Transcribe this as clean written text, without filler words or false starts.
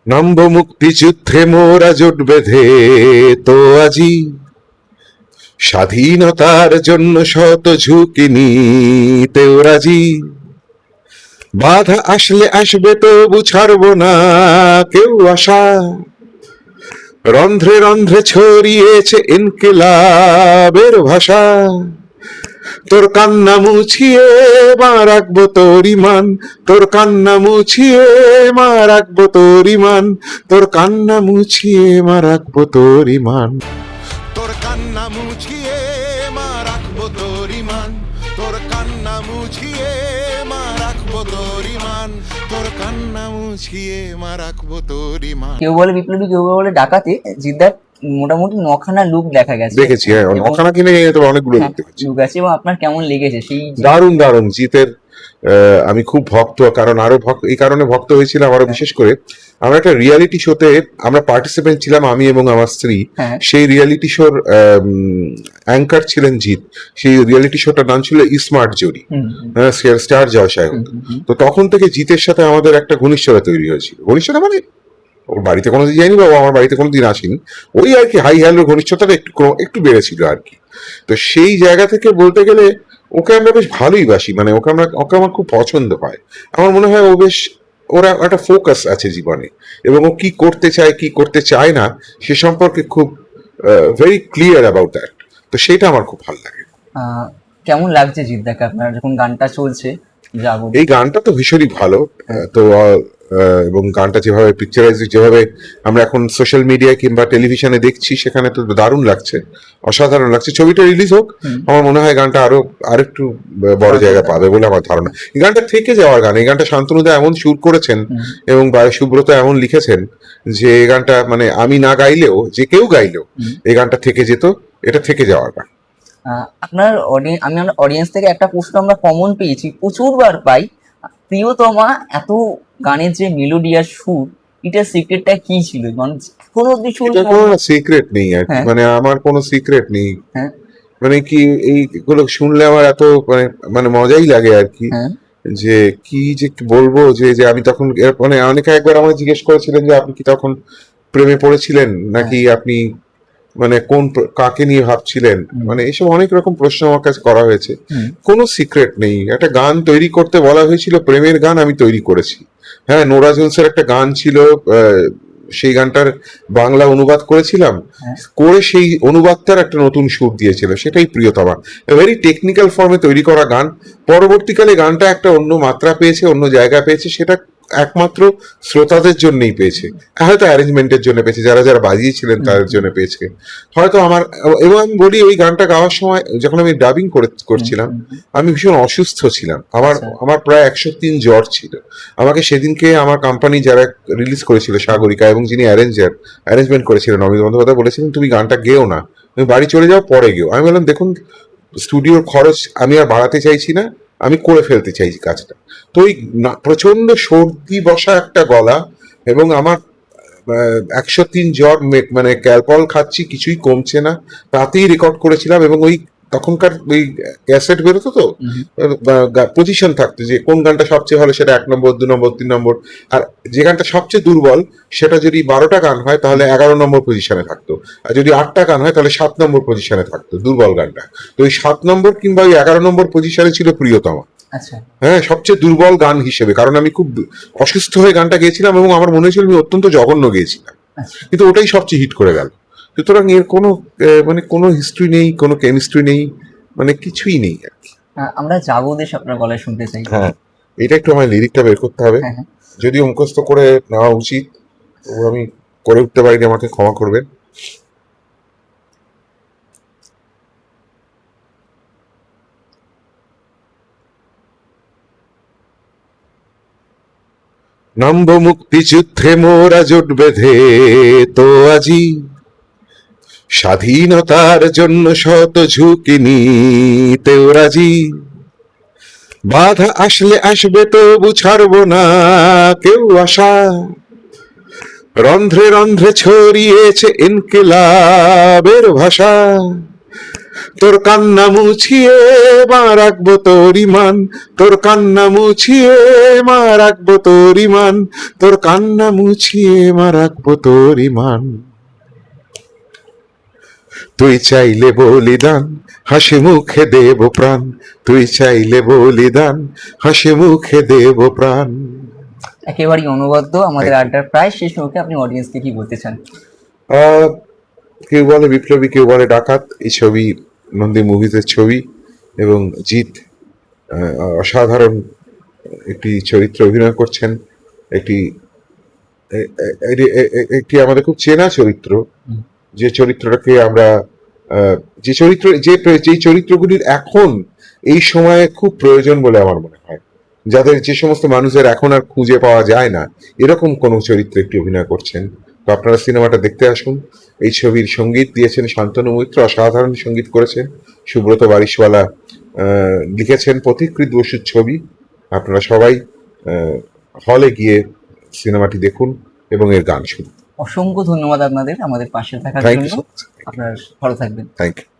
নামব মুক্তিযুদ্ধে মোরা জোট বেঁধে, তো আজি স্বাধীনতার জন্য শত ঝুঁকি নিতেও রাজি। বাধা আসলে আসবে, তবু ছাড়বো না কেউ আশা। রন্ধ্রে রন্ধ্রে ছড়িয়েছে ইনকিলাবের ভাষা। তোর কান্না মুছিয়ে মা রাখবো তোর ইমান, তোর কান্না মুছিয়ে মা রাখবো তোর ইমান, তোর কান্না মুছিয়ে মা রাখবো তোর ইমান। তোর কান্না মুছিয়ে মা রাখবো তোর ইমান, তোর কান্না মুছিয়ে মা রাখবো তোর ইমান, তোর কান্না মুছিয়ে মা রাখবো তোর ইমান। কেউ বলে বিপ্লবী, কেউ বলে ডাকাতে। জিদ্দার মোটামুটি নখানা লুক দেখা গেছে, দেখেছি, হ্যাঁ, এবং নখানা কিনে তো অনেকগুলো হ্যাঁ, দেখতে পাচ্ছি। লুক আছে। এবং আপনার কেমন লেগেছে সেই দারুণ দারুণ জিতের। আমি খুব ভক্ত, কারণ আরো এই কারণে ভক্ত হয়েছিলাম আরো বিশেষ করে আমরা একটা রিয়ালিটি শোতে আমরা পার্টিসিপেন্ট ছিলাম, আমি এবং আমার স্ত্রী। হ্যাঁ। সেই রিয়ালিটি শোর অ্যাঙ্কার ছিলেন জিৎ। সেই রিয়ালিটি শোটার নাম ছিল স্মার্ট জোড়ি, স্টার জলসায় হতো। তো তখন থেকে জিতের সাথে আমাদের একটা ঘনিষ্ঠতা তৈরি হয়েছিল। ঘনিষ্ঠতা মানে ওর বাড়িতে কোনোদিন যায়নি বা ও আমার বাড়িতে কোনোদিন আসেনি, ওই আর কি হাই হ্যালোর ঘনিষ্ঠতাটা একটু বেড়েছিল আর কি। তো সেই জায়গা থেকে বলতে গেলে ওকে আমরা বেশ ভালোই বাসি, মানে ওকে আমার খুব পছন্দ হয়। আমার মনে হয় ও বেশ, ওরা একটা ফোকাস আছে জীবনে, এবং ও কি করতে চায় কি করতে চায় না সে সম্পর্কে খুব ভেরি ক্লিয়ার অ্যাবাউট দ্যাট। তো সেটা আমার খুব ভালো লাগে। কেমন লাগছে জিদ্দাকে আপনার যখন গানটা চলছে যাবো? এই গানটা তো ভীষণই ভালো। তো এবং গানটা যেভাবে পিকচারাইজ, যেভাবে আমরা এখন সোশ্যাল মিডিয়া কিংবা টেলিভিশনে দেখছি, সেখানে তো দারুণ লাগছে, অসাধারণ লাগছে। ছবিটা রিলিজ হোক, আমার মনে হয় গানটা আরেকটু বড় জায়গা পাবে বলে আমার ধারণা। এই গানটা থেকে যাওয়ার গান। এই গানটা শান্তনুদা এমন সুর করেছেন এবং সুব্রত এমন লিখেছেন যে এই গানটা মানে আমি না গাইলেও, যে কেউ গাইলেও এই গানটা থেকে যেত। এটা থেকে যাওয়ার গান। আপনার আমার অডিয়েন্স থেকে একটা প্রশ্ন আমরা কমন পেয়েছি, প্রচুরবার পাই, প্রিয়তমা এত গানের যে মেলোডি আর সুর, এটার সিক্রেটটা কি ছিল? মানে কোনো অব্দি সুর এটা কোনো সিক্রেট নেই আর কি, হ্যাঁ। মানে আমার কোনো সিক্রেট নেই। হ্যাঁ, মানে কি এইগুলো শুনলে আমার এত মানে মজাই লাগে আর কি, হ্যাঁ, যে কি যে বলবো, যে যে আমি তখন মানে অনেকে একবার আমাকে জিজ্ঞেস করেছিলেন যে আপনি কি তখন প্রেমে পড়েছিলেন নাকি আপনি মানে কাকে নিয়ে ভাবছিলেন, মানে এইসব অনেক রকম প্রশ্ন আমার কাছে করা হয়েছে। কোনো সিক্রেট নেই। একটা গান তৈরি করতে বলা হয়েছিল, প্রেমের গান আমি তৈরি করেছি। হ্যাঁ, নোরা জোনসের একটা গান ছিল, সেই গানটার বাংলা অনুবাদ করেছিলাম, করে সেই অনুবাদটার একটা নতুন সুর দিয়েছিল, সেটাই প্রিয়তমা। ভেরি টেকনিক্যাল ফর্মে তৈরি করা গান। পরবর্তীকালে গানটা একটা অন্য মাত্রা পেয়েছে, অন্য জায়গা পেয়েছে, সেটা একমাত্র শ্রোতাদের জন্যই পেয়েছে, হয়তো অ্যারেঞ্জমেন্টের জন্য পেয়েছে, যারা যারা বাজিয়েছিলেন তাদের জন্য পেয়েছে হয়তো আমার। এবং আমি বলি, ওই গানটা গাওয়ার সময় যখন আমি ডাবিং করছিলাম, আমি ভীষণ অসুস্থ ছিলাম। আমার প্রায় 103 জ্বর ছিল। আমাকে সেদিনকে আমার কোম্পানি যারা রিলিজ করেছিল, সাগরিকা, এবং যিনি অ্যারেঞ্জমেন্ট করেছিলেন অমিত বন্দ্যোপাধ্যায়, বলেছিলেন তুমি গানটা গেও না, তুমি বাড়ি চলে যাও, পরে গেও। আমি বললাম দেখুন, স্টুডিওর খরচ আমি আর বাড়াতে চাইছি না, আমি করে ফেলতে চাইছি কাজটা। তো ওই প্রচন্ড সর্দি বসা একটা গলা, এবং আমার 103 জ্বর, মানে ক্যালপল খাচ্ছি, কিছুই কমছে না, তাতেই রেকর্ড করেছিলাম। এবং ওই তখনকার ওই ক্যাসেট বেরোতো, তো পজিশন থাকতো যে কোন গানটা সবচেয়ে ভালো, সেটা 1 নম্বর, 2 নম্বর, 3 নম্বর। আর যে গানটা সবচেয়ে দুর্বল, সেটা যদি 12টা গান হয় তাহলে 11 নম্বর পজিশনে থাকতো। আর যদি 8টা গান হয় তাহলে 7 নম্বর পজিশনে থাকতো দুর্বল গানটা। তো ওই 7 নম্বর কিংবা ওই 11 নম্বর পজিশনে ছিল প্রিয়তমা। আচ্ছা, হ্যাঁ, সবচেয়ে দুর্বল গান হিসেবে, কারণ আমি খুব অসুস্থ হয়ে গানটা গেয়েছিলাম এবং আমার মনে হয়েছিল আমি অত্যন্ত জঘন্য গেয়েছিলাম, কিন্তু ওটাই সবচেয়ে হিট করে গেল। সুতরাং এর কোনো মানে কোনো হিস্ট্রি নেই, কোনো কেমিস্ট্রি নেই, মানে কিছুই নেই আর কি। আমরা যাবো দেশ আপনার গলায় শুনতে চাই। হ্যাঁ, এটা একটু আমার লিরিকটা বের করতে হবে, হ্যাঁ, হ্যাঁ। যদিও মুখস্থ করে নেওয়া উচিত, ও আমি করে উঠতে পারিনি, আমাকে ক্ষমা করবেন। নামব মুক্তিযুদ্ধে মোরা জোট বেঁধে, তো আজি স্বাধীনতার জন্য শত ঝুঁকি নিতেও রাজি। বাধা আসলে আসবে, তবু ছাড়বো না কেউ আশা। রন্ধ্রে রন্ধ্রে ছড়িয়েছে ইনকিলাবের ভাষা। তোর কান্না মুছিয়ে মা রাখবো তোর ইমান, তোর কান্না মুছিয়ে মা রাখবো তোর ইমান, তোর কান্না মুছিয়ে মা রাখবো তোর ইমান। তুই চাইলে বলিদান, হাসি মুখে দেব প্রাণ, তুই চাইলে বলিদান, হাসি মুখে দেব প্রাণ। একেবারেই অনবদ্য। আমাদের আড্ডার প্রায় শেষ মুখে আপনি অডিয়েন্সকে কি বলতে চান? কেউ বলে বিপ্লবী, কেউ বলে ডাকাত। এই ছবি নন্দী মুভিজের ছবি এবং জিৎ অসাধারণ একটি চরিত্র অভিনয় করছেন। একটি একটি আমাদের খুব চেনা চরিত্র, যে চরিত্রটাকে আমরা যে চরিত্রগুলির এখন এই সময়ে খুব প্রয়োজন বলে আমার মনে হয়, যাদের যে সমস্ত মানুষের এখন আর খুঁজে পাওয়া যায় না, এরকম কোন চরিত্রে একটি অভিনয় করছেন। তো আপনারা সিনেমাটা দেখতে আসুন। এই ছবির সঙ্গীত দিয়েছেন শান্তনু মৈত্র, অসাধারণ সঙ্গীত করেছেন। সুব্রত বারিশওয়ালা লিখেছেন পথিকৃৎ বসুর ছবি। আপনারা সবাই হলে গিয়ে সিনেমাটি দেখুন এবং এর গান শুনুন। অসংখ্য ধন্যবাদ আপনাদের আমাদের পাশে থাকার থ্যাংক ইউ জন্য। So much. আপনারা ভালো থাকবেন। Thank you.